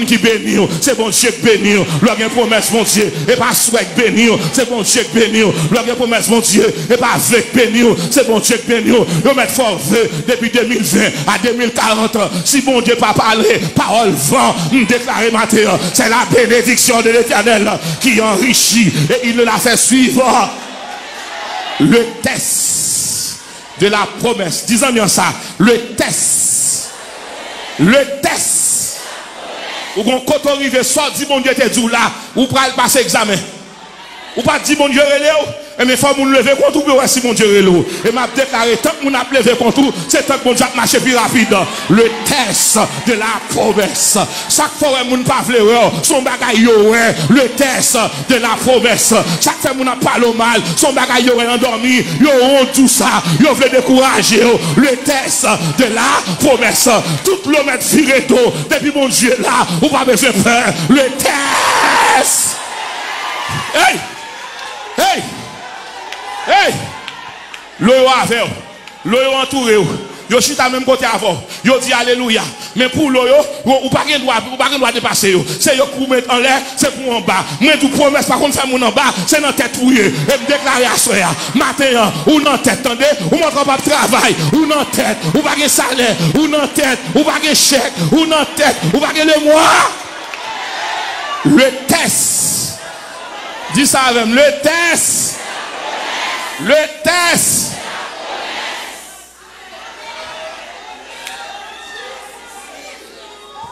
qui bénit, c'est bon Dieu qui bénit. L'homme a promesse, mon Dieu, et pas souhait bénir, c'est bon Dieu qui bénit. L'homme a promesse, mon Dieu, et pas avec bénir, c'est bon Dieu qui bénit. Nous mettons fort depuis 2020 à 2040. Si bon Dieu pas parlé, parole vent, déclaré matin, c'est la bénédiction de l'Éternel qui enrichit et il l'a fait suivre. Le test de la promesse. Disons bien ça, le test. Le test. Ou quand on arrive, soit dit mon Dieu était dit là, ou pral passer examen. Ou pas dit mon Dieu relève, et mais faut nous lever contre tout si mon Dieu relève. Et m'a déclaré tant que mon a levé contre tout, c'est tant que mon Dieu a marché plus rapide. Le test de la promesse. Chaque fois que mon pas vleur, son bagaille yoé, le test de la promesse. Chaque fois que mon a parlé mal, son bagaille yoé endormi, yo honte tout ça, yo veut décourager le test de la promesse. Tout le mettre viré d'eau, depuis mon Dieu là, ou pas besoin de faire le test. Hey! Hey! Hey! L'eau avec l'eau entouré. Yo chita même côté avant. Yo dit alléluia. Mais pour l'eau, ou pas de droit dépasser. C'est yo pour mettre en l'air, c'est pour en bas. Mais tout promesse par contre faire mon en bas, c'est dans tête touillée. Et me déclarer à soya. Matin, ou dans tête, attendez, ou montre pas de travail, ou dans tête, ou pas de salaire, ou dans tête, ou pas de chèque, ou dans tête, ou pas de le mois. Le test. Dis ça avec le test. Le test.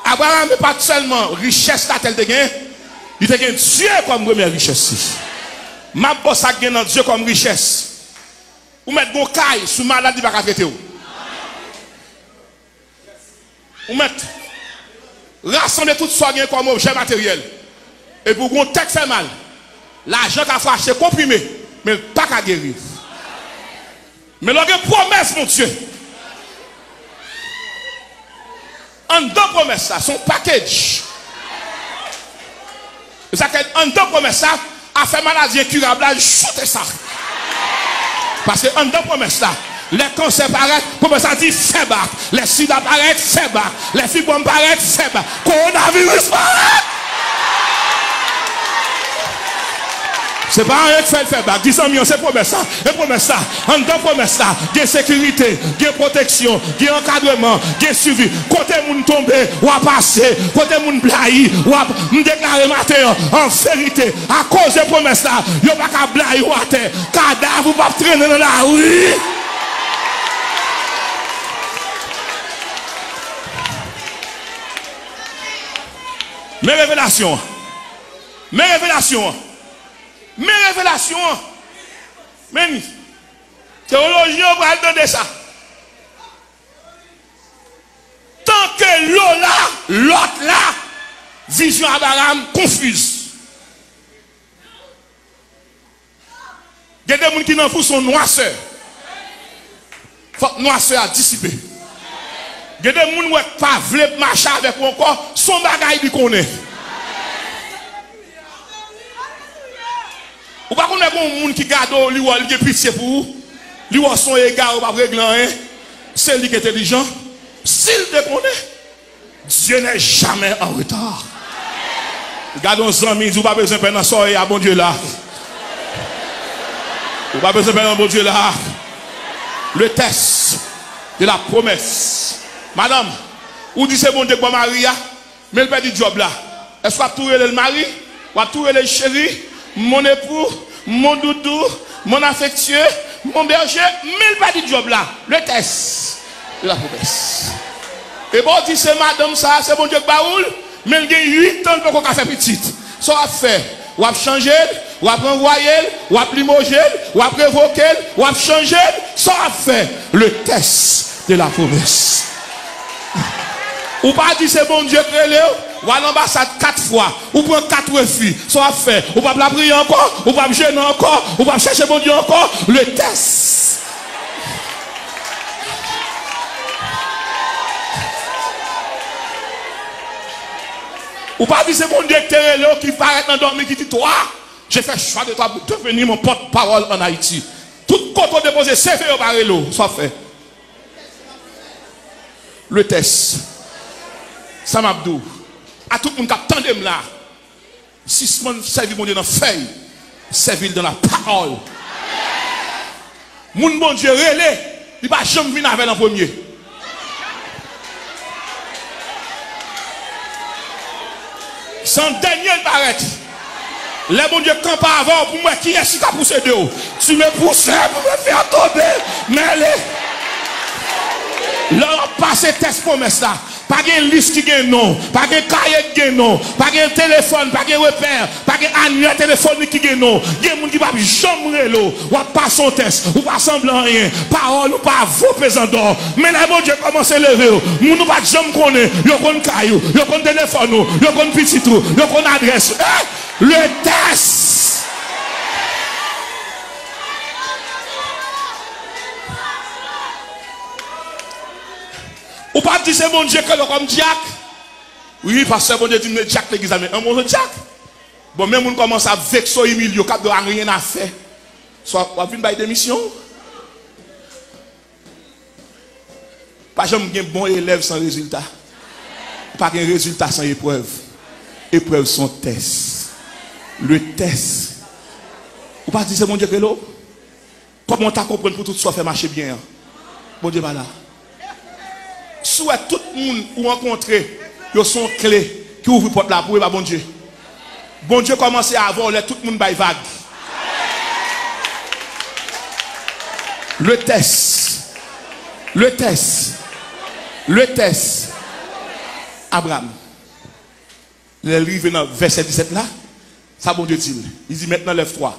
Abraham n'est pas seulement richesse là tel de gain, il te gagne Dieu comme première richesse. Ma bosse a gagné Dieu comme richesse. Ou mettre bon caille sous maladie va traiter. Ou mettre rassembler tout ça comme objet matériel. Et pour qu'on tête fait mal. L'argent qu'a fait acheter comprimé, mais pas qu'à guérir. Mais l'on a une promesse, mon Dieu. En deux promesses, ça, son package. Ça en deux promesses, ça, a fait maladie incurable, shoot ça. Parce que en deux promesses, ça, les cancers paraissent, promesse ça dit faible. Les sida paraissent faibles. Les fibromes paraissent faibles. Coronavirus paraît. C'est pas rien qui fait le faire bac. 10 millions, c'est promesse ça. Et promesse ça. En deux promesses ça. Il y a sécurité, il y a protection, il y a encadrement, il y a suivi. Côté moun tomber, ou à passer. Côté moun blayi, ou à me déclarer matin. En vérité, à cause de promesse là, il n'y a pas qu'à blayi ou à terre. Cadavre ou pas traîner dans la rue. Mes révélations. Mes révélations. Mes révélations, même théologiens vont demander ça. Tant que l'eau là, l'autre là, vision Abraham confuse. Il y a des gens qui n'ont pas son noisseur. Faut que noisseur a dissipé. Il y a des gens qui n'ont pas voulu marcher avec vous encore, son bagage qui connaît. Ou pas qu'on a un monde qui garde lui ou qui pitié pour vous, lui ou son égard ou pas régler, c'est lui qui est intelligent. S'il te connaît, Dieu n'est jamais en retard. Regardons nos amis, vous pas besoin de faire un soirée à bon Dieu là. Vous pas besoin de faire un bon Dieu là. Le test de la promesse. Madame, ou dit c'est bon Dieu pour Maria, mais le père du job là. Est-ce qu'on va tout le mari, ou va tout le chéri? Mon époux, mon doudou, mon affectueux, mon berger, mais pas du job là. Le test de la promesse. Et bon, dit c'est madame ça, c'est bon Dieu qui baoule, mais il y a 8 ans pour qu'on fasse petite. Ça va faire, ou va changer, ou va renvoyer, ou va limoger, ou va révoquer, ou va changer. Ça va faire le test de la promesse. Ou pas dire c'est bon Dieu qui est là. Ou à l'ambassade 4 fois, ou prend 4 filles, soit fait, ou pas la prier encore, ou pas me gêner encore, ou pas chercher mon Dieu encore, le test. Ou pas dire c'est mon Dieu qui est là, qui paraît dans dormir, qui dit toi, j'ai fait choix de toi pour devenir mon porte-parole en Haïti. Tout côté déposé, c'est fait au barrelo, soit fait. Le test. Sam Abdou. À tout le monde qui attendait là. Si ce monde servit mon Dieu dans la feuille, servir dans la parole. Mon bon Dieu relais, il va jamais venir avec en premier. Sans Daniel Barrett. Les bon Dieu camp avant pour moi qui est si tu as poussé de haut. Tu me pousses pour me faire tomber. Mais leur passé test promesse là. Pas de liste qui gagne non, pas de cahier qui gagne non, pas de téléphone, pas de repère, pas de annuaire téléphonique qui gagne non. Il y a des gens qui ne peuvent jamais l'eau, ou pas son test, ou pas semblant rien, parole ou pas vos pesants d'or. Mais là, bon Dieu commence à lever, nous ne pas jamais connaître, nous connaissons caillou, nous connaissons téléphone, nous connaissons petit tout, nous connaissons adresse. Le test. Ou pas dire c'est bon Dieu que le comme Jack. Oui, parce que bon Dieu dit mais Jack l'église mais un bon Jack. Bon même on commence à vexer Emilio cap de rien à faire. Soit on vient by démission. Pas jamais un bon élève sans résultat. Pas un résultat sans épreuve. Épreuve sans test. Le test. Ou pas dire c'est bon Dieu que l'eau. Comment t'as compris pour tout ça faire marcher bien. Bon Dieu voilà. Soit tout le monde ou rencontrer, ils sont clés qui ouvrent la porte là pour bon Dieu. Bon Dieu commence à avoir tout le monde by vague. Le test. Le test. Le test. Abraham. Le livre dans verset 17 là. Ça bon Dieu dit. Il dit maintenant lève-toi.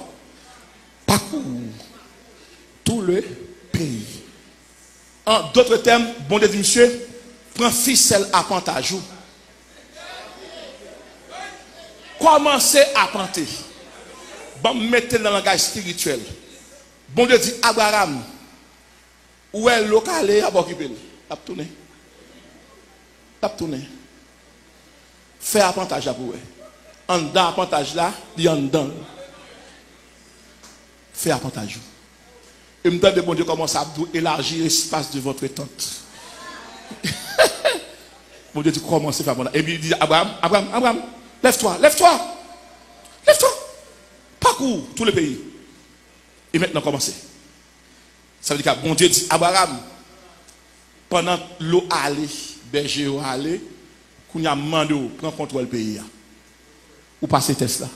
Parcours tout le pays. En d'autres termes, bon Dieu dit, monsieur, prends ficelle à pantajou. Commencez à planter. Bon, mettez dans le langage spirituel. Bon Dieu dit, Abraham, où est le local à occuper? Tap tourner. Tap tourner. Fais à pantage pour eux. En dedans, pantage là, il y a en dedans. Fais à pantajou. Et me de bon Dieu commence à élargir l'espace de votre tente. Bon Dieu dit commencez à faire bon. Et puis il dit Abraham, lève-toi, lève-toi. Lève-toi. Parcours tout le pays. Et maintenant commencez. Ça veut dire que bon Dieu dit Abraham, pendant l'eau allait, berger allait, qu'on y a demandé prend contrôle du pays. Ou passer test là.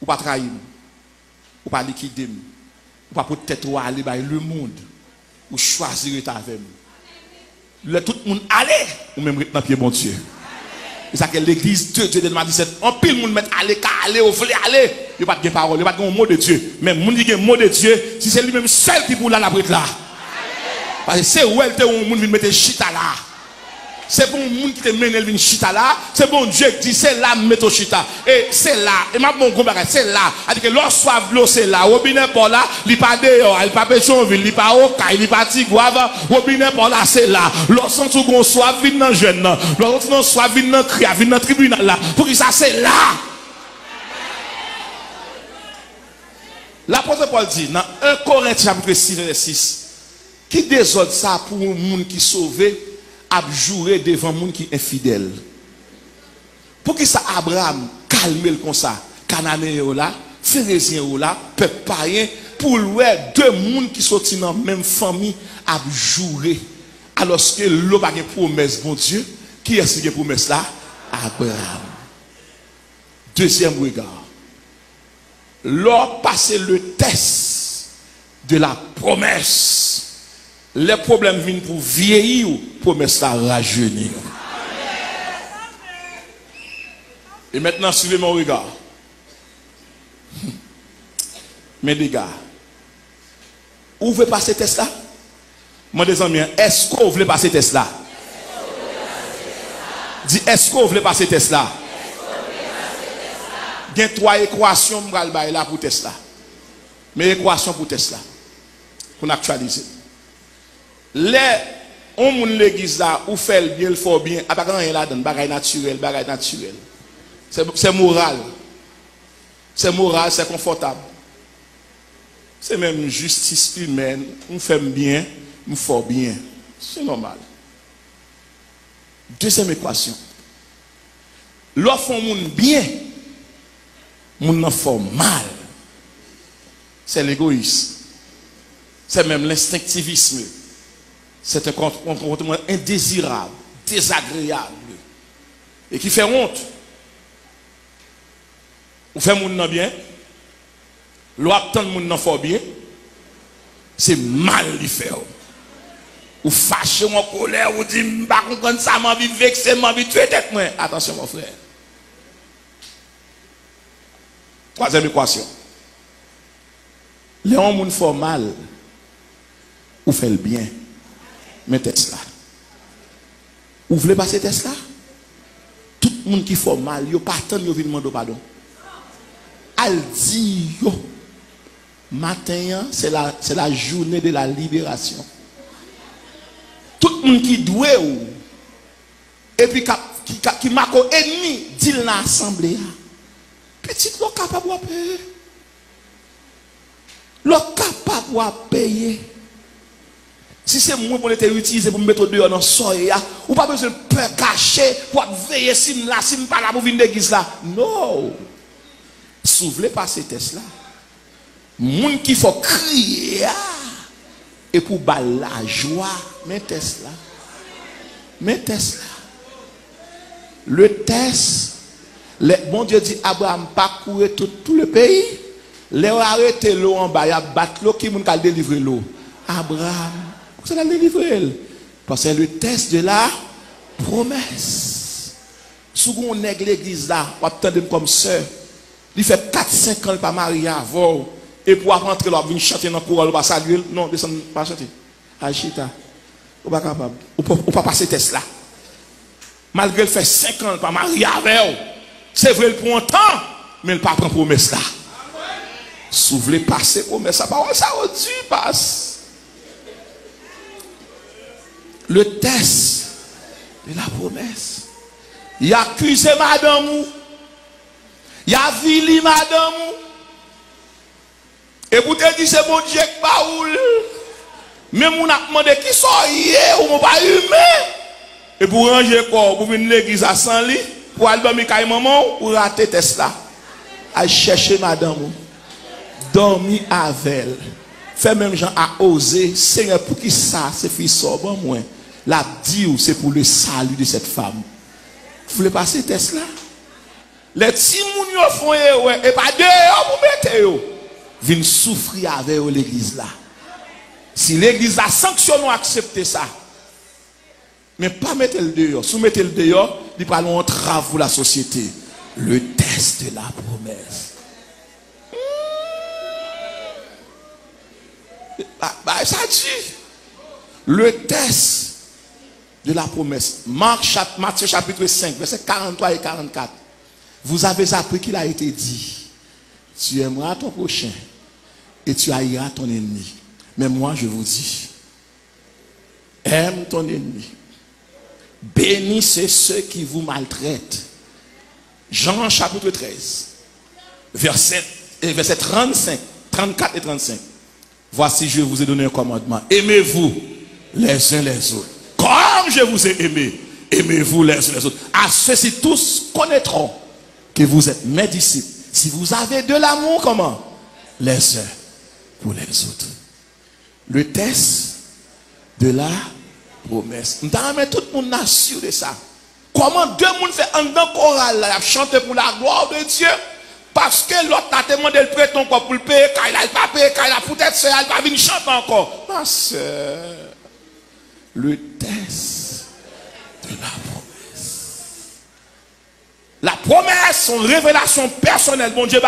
Ou pas trahir. Ou pas liquider. Ou pas peut-être aller dans le monde. Ou choisir ta avec. Le tout le monde aller. Ou même dans pied bon Dieu. C'est ça que l'église de Dieu de 17. En pile monde met aller, ou voulez aller. Il n'y a pas de parole, il n'y a pas de mot de Dieu. Mais monde dit que mot de Dieu, si c'est lui-même seul qui pour la brite là. Parce que c'est où elle te monde vient mettre chita là. C'est pour le monde qui te mène le chita là. C'est bon Dieu qui dit c'est là mettre chita. Et c'est là. Et ma bon combat c'est là. A dit que l'eau soif l'eau c'est là. Robinet pour là, il pas dehors, il pas Pétionville, il pas Oka, il pas Tigouave. Robinet pour là c'est là. L'eau sent tout gon soif vient dans jeune. L'eau non soif vient dans cria, vient dans tribunal là. Pour qui ça c'est là. L'apôtre Paul dit dans 1 Corinthiens chapitre 6 verset 6 qui désordre ça pour un monde qui sauvé à jouer devant un monde qui est infidèle. Pour qui ça Abraham calme le comme ça, Cananéen là, Phérézien là, peuple païen, pour louer deux mondes qui sont dans la même famille à jouer. Alors que l'eau n'a pas de promesse, bon Dieu, qui est-ce qui a promesse là? Abraham. Deuxième regard. L'or passer le test de la promesse. Les problèmes viennent pour vieillir ou promesse à rajeunir. Et maintenant, suivez mon regard. Mes dégâts. Où vous voulez passer test là? Moi, des amis, est-ce que vous voulez passer test là? Dis, est-ce que vous voulez passer test là? Il y a 3 équations là pour test là. Mais équations pour test là. Pour actualiser. Les on moun l'église là ou fait le bien, le faut bien, à pas rien là dedans, bagaille naturel. C'est moral. C'est moral, c'est confortable. C'est même justice humaine, on fait bien, on fait bien. C'est normal. Deuxième équation. L'offre font moun bien, moun n'en font mal. C'est l'égoïsme. C'est même l'instinctivisme. C'est un comportement indésirable, désagréable. Et qui fait honte. Ou fait moun nan bien, l'autre tant moun nan fort bien, c'est mal lui faire. Ou fâché ou en colère, ou dit, m'pa comprendre ça, m'a envie vexer, m'a envie tuer tête moi. Attention mon frère. Troisième équation. Les hommes font mal, ou fait le bien. Mais Tesla. Ou voulez passer Tesla? Tout le monde qui fait mal, yo pas tant yo vinn demander pardon. Al dit yo matin c'est la journée de la libération. Tout le monde qui doit ou et puis qui marque ennemi dit dans l'assemblée. Petit l'on capable de payer. L'on capable de payer. Si c'est moi pour l'été utiliser pour me mettre dehors dans le soleil, ou pas besoin de peur cacher pour veiller si là, si pas là pour venir d'église là. Non. Si vous voulez passer Tesla, moun qui faut crier et pour baller la joie, mais Tesla. Mais Tesla. Le test, bon Dieu dit Abraham parcourir tout le pays, les arrêter l'eau en bas, il y a battre l'eau qui moun ka délivrer l'eau. Abraham c'est la délivrer. Parce que c'est le test de la promesse. Si vous avez l'église là, vous attendez comme sœur, il fait 4-5 ans pas marié avant, et pour rentrer là, vous chanter dans le courant, vous saluer, non, descendez, pas chanter. Achita, vous pas capable. Vous pas passer test là. Malgré le fait 5 ans pas marié avant, c'est vrai, il prend un temps, mais il pas prend promesse là. Si vous voulez passer promesse, ça aujourd'hui passe. Le test de la promesse. Il a accusé madame. Il a vili madame. Et vous te dites c'est mon Dieu qui baoul. Même on a demandé qui sont hier ou pas humain. Et pour ranger quoi, pour venir l'église à 100 lits, pour aller dormir avec maman, pour rater test là. À chercher madame. Dormir avec elle. Fait même gens à oser, Seigneur, pour qui ça, c'est fils sobre moins. La dit c'est pour le salut de cette femme. Vous voulez passer Tesla? Les petits moun font et pas dehors pour mettre yo. Viennent souffrir avec l'église là. Si l'église a sanctionné, accepter ça. Mais pas mettre le dehors. Si vous mettez le dehors, il parle entrave pour la société. Le test de la promesse. Ça dit. Le test de la promesse. Matthieu chapitre 5, verset 43 et 44. Vous avez appris qu'il a été dit. Tu aimeras ton prochain et tu haïras ton ennemi. Mais moi je vous dis, aime ton ennemi. Bénissez ceux qui vous maltraitent. Jean chapitre 13, verset 35, 34 et 35. Voici, je vous ai donné un commandement. Aimez-vous les uns les autres. Comme je vous ai aimé, aimez-vous les uns les autres. À ceux-ci tous connaîtront que vous êtes mes disciples. Si vous avez de l'amour, comment? Les uns pour les autres. Le test de la promesse. Nous avons tout le monde assuré ça. Comment deux personnes font un grand choral, chanter pour la gloire de Dieu? Parce que l'autre a demandé le prêt encore pour le payer, quand il n'a pas payé, quand il a peut-être ça, il va venir chanter encore. Ma soeur, le test de la promesse. La promesse, son révélation personnelle, bon Dieu,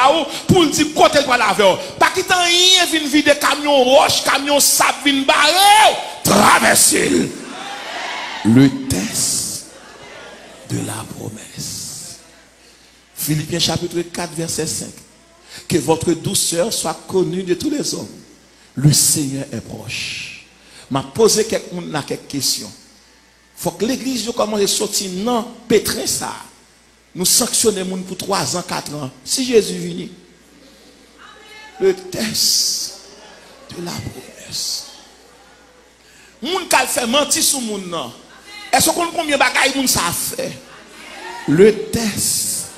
pour le dire côté de la veille. Pas qu'il t'en rien vient vider camion roche, camion sable, vient barrer, traverser. Le test de la promesse. Philippiens chapitre 4, verset 5. Que votre douceur soit connue de tous les hommes. Le Seigneur est proche. M'a posé quelques questions. Il faut que l'église commence à sortir non pétrin ça. Nous sanctionnons pour 3 ans, 4 ans. Si Jésus vient, le test de la promesse. Moun qui fait mentir sur moun nan. Est-ce qu'on combien bagaille moun ça fait? Le test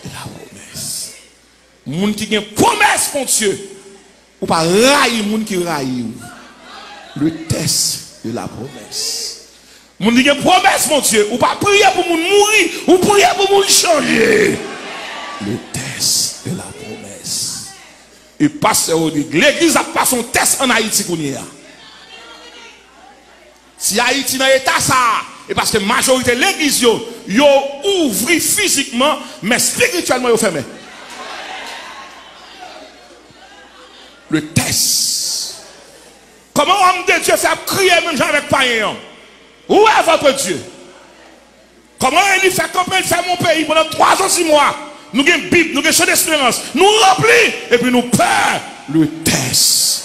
de la promesse. Moun qui a une promesse, mon Dieu. Ou pas railler moun qui raille. Le test de la promesse. Moun qui a une promesse, mon Dieu. Ou pas prier pour moun mourir. Ou prier pour moun changer. Le test de la promesse. Et pasteur, l'église a pas son test en Haïti qu'on y a. Si Haïti dans l'état ça, et parce que la majorité de l'église, yo ouvri physiquement, mais spirituellement, yo fermé. Le test. Comment homme de Dieu fait crier même gens avec païen? Où est votre Dieu? Comment il fait camper, faire mon pays pendant 3 ans, 6 mois? Nous avons une Bible, nous avons chant d'espérance, nous remplis, et puis nous perdons le test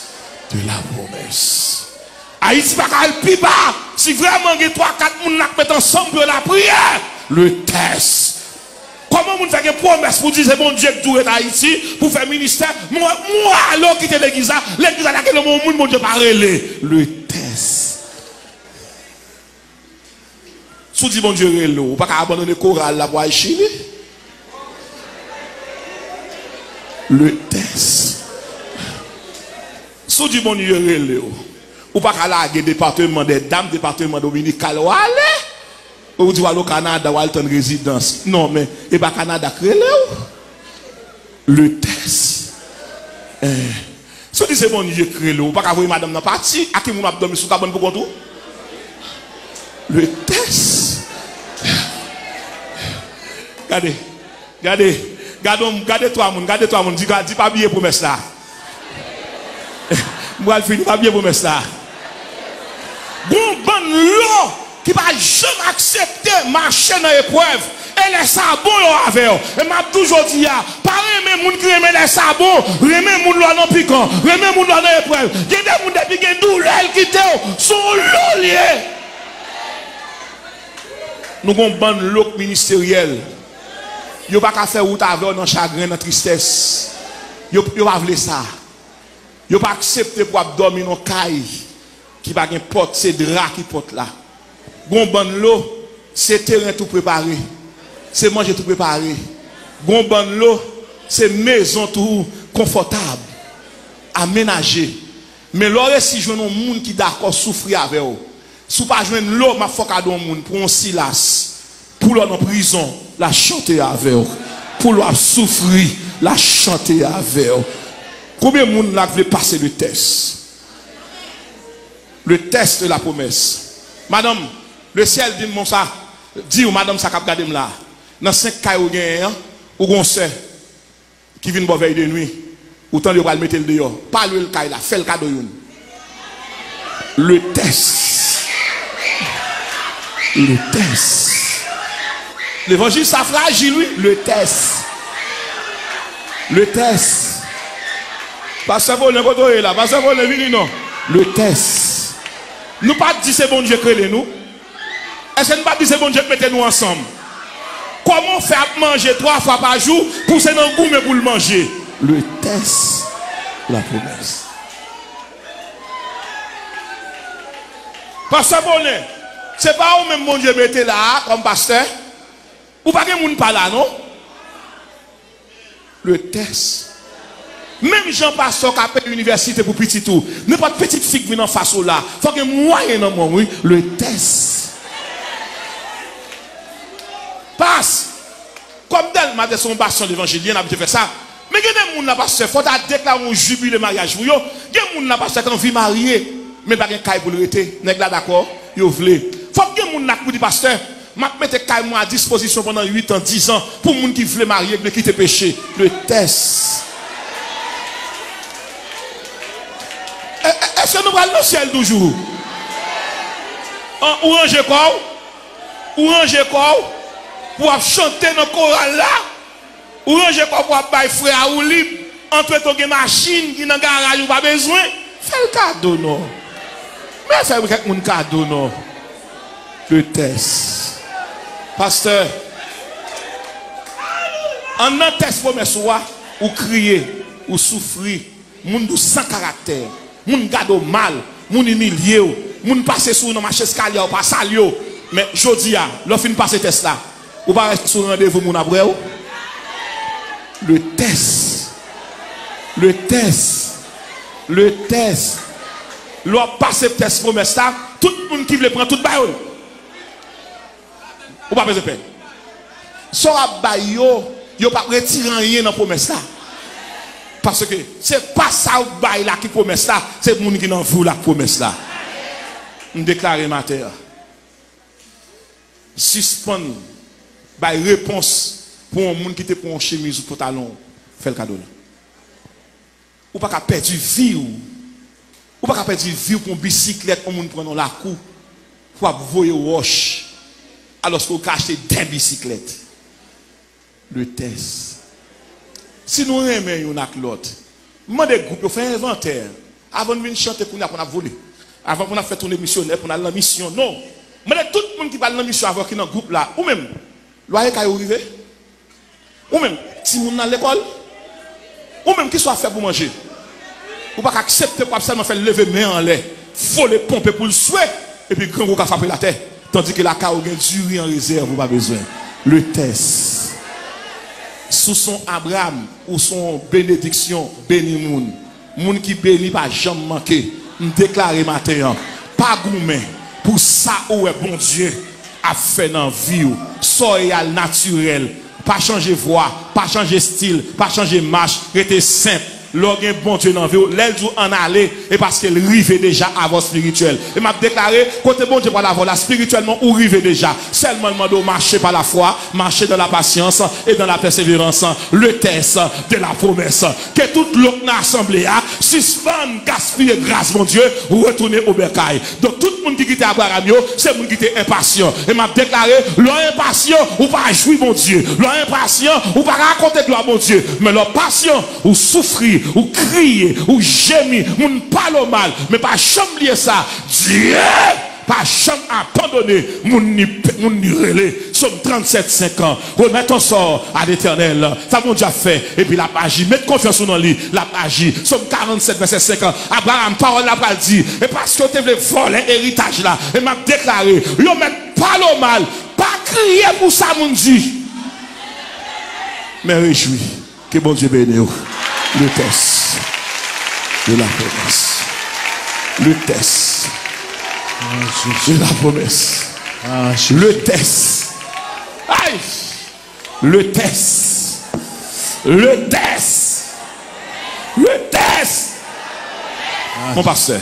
de la promesse. Haïti pas qu'à le plus bas. Si vraiment il y a 3-4 personnes qui mettent ensemble pour la prière, le test. Comment vous faites une promesse pour dire c'est bon Dieu que tout est Haïti, pour faire ministère? Moi, alors quitter l'église à laquelle mon Dieu parler. Le test. Si vous dites bon Dieu, vous ne pouvez pas abandonner le choral là pour aller chiner. Le test. Si vous dites bon Dieu, ou pas qu'à la département des dames, département dominical, ou aller, ou dit au Canada, ou aller en résidence. Non, mais, et pas Canada, créé le test. Si vous dites c'est bon, Dieu créé ou pas qu'à voir madame dans parti, à qui vous m'avez donné sous ta bonne pour tout? Le test. Regardez toi, dis pas bien promesse là. Moi, je finis pas bien promesse là. Bon l'eau qui va jamais accepter marcher dans l'épreuve. Et les sabots avec eux. Et m'a toujours dit, pas aimer moun qui aime les sabots, aimer moun là non piquant, aimer moun là dans l'épreuve. Il y a des moun depuis qui douleur qui te sont l'eau lié. Nous avons bon l'eau ministériel. Yo pas qu'à faire route avec dans chagrin, dans tristesse. Yo pas vle ça. Yo pas accepter pour dormir dans caille. Qui va une porte, c'est drap qui porte là. Gon ban l'eau, c'est terrain tout préparé. C'est manger tout préparé. Gon ban l'eau, c'est maison tout confortable. Aménagé. Mais l'autre si je veux un monde qui d'accord souffrir avec eux. Si pas joindre l'eau, ma faut qu'à don monde pour un silas. Pour l'en prison, la chanter avec eux. Pour l'en souffrir, la chanter avec eux. Combien de monde là veut passer le test? Le test de la promesse. Madame, le ciel dit mon ça. Dis ou madame ça cap garder là. Dans 5 cas ou gain ou gon sœur qui vient boire veille de nuit. Autant de va le mettre le dehors. Pas le cas là, fait le cadeau youn. Le test. Le test. L'évangile ça fragile lui, le test. Le test. Pas ça pour le là, pas ça pour le vini non. Le test. Nous pas dire c'est bon Dieu créé nous. Est-ce que nous pas dire c'est bon Dieu mettez nous ensemble? Comment faire manger 3 fois par jour pour se dans goût mais pour le manger? Le test de la promesse. Pasteur Bonnet, c'est pas où même bon Dieu mettez là comme pasteur? Ou pas que moun pas là non? Le test. Même Jean Pasteur qui a fait l'université pour petit tout, n'importe petite fille qui vient en face là, il faut que moyen dans moi, oui, le test. Passe. Comme tel, m'a dit son bastion d'évangile, il a fait ça. Mais il y a des gens là, pasteur, il faut déclarer un jubilé mariage. Il y a des gens là, pasteur, qui ont vu marier, mais pas de caille pour le rester. N'est-ce pas d'accord? Il voulait. Il faut que des gens là, qui disent, pasteur, m'a mettre caille à disposition pendant 8 ans, 10 ans, pour les gens qui veulent marier, qui quitter péché. Le test. Est-ce que nous allons au ciel toujours? Ou ranger quoi? Ou ranger quoi? Pour chanter dans le choral là? Ou ranger quoi pour faire frère ou libre? Entre ton machine qui dans le garage ou pas besoin? Fais le cadeau non. Mais fais un cadeau non. Le test. Pasteur. En un test promesse ou crier, ou souffrir, moun sans caractère. Moun gado mal, moun humilié, moun passe sous dans marché escalier ou pas salio. Mais jodi a, l'on fin passer test là. Ou pas rester sur rendez-vous mon après ou? Le test. Le test. Le test. L'on passe le test promesse là, tout le monde qui veut prendre tout bail. Ou pas besoin de paix. Sora bail yo pas retirer rien dans promesse là. Parce que c'est pas ça ou bail là qui promesse là, c'est monde qui n'en veut la promesse là. On déclare matin. Suspend bail réponse pour un monde qui te prend chemise ou pantalon, fait le cadeau. Ou pas qu'à perdre vie ou pas qu'à perdre vie pour une bicyclette pour monde prendre la cou pour voyer roche alors qu'on cache des bicyclettes. Le test. Si nous aimons une avec l'autre, moi des groupes fait un inventaire avant de venir chanter pour nous a volé. Avant qu'on a fait tourner missionnaire pour aller dans la mission. Non. Moi tout le monde qui parle dans la mission avant qui dans groupe là ou même loyer qui arrivé ou même si moun dans l'école ou même qui soit fait pour manger. Ou pas accepter pour seulement faire lever main en l'air, faut les pomper pour le souhait et puis grand gros qui frapper la tête tandis que la cao gagne du riz en réserve ou pas besoin. Le test. Sous son Abraham ou son bénédiction, béni moun. Moun qui béni pas jamais manqué. On déclare matin, pas gourmet pour ça où est bon Dieu a fait dans la vie. Soyez naturel, pas changer voix, pas changer style, pas changer marche, restez simple. L'organe bon Dieu dans la vie, l'aile en aller, et parce qu'elle rive déjà à votre spirituel. Et m'a déclaré, côté bon Dieu par la voix, là, spirituellement, ou rive déjà. Seulement, le marcher par la foi, marcher dans la patience et dans la persévérance. Le test de la promesse. Que toute l'autre assemblée a, suspend, gaspiller grâce, mon Dieu, retourner au bercail. Donc, tout le monde qui quitte Abraham, c'est le monde qui était impatient. Et m'a déclaré, l'impatient, ou pas jouir, mon Dieu. L'impatient, ou pas raconter gloire, mon Dieu. Mais l'impatient, ou souffrir, ou crier, ou gémir, ou ne parle mal, mais pas chamblier ça. Dieu, pas jamais abandonné, mon ni relais. Somme 37, 5 ans. Remettons ton sort à l'éternel. Ça mon Dieu fait. Et puis la agi. Mettez confiance dans lui. La agi. Somme 47, verset 5 ans. Abraham, parole la pas dit. Et parce que tu veux voler l'héritage là. Et m'a déclaré. Yo met pas le mal. Pas crier pour ça, mon Dieu. Mais réjouis. Que bon Dieu bénisse. Le test de la promesse. Le test de la promesse. Le test. Aïe. Le test. Le test. Le test. Mon pasteur.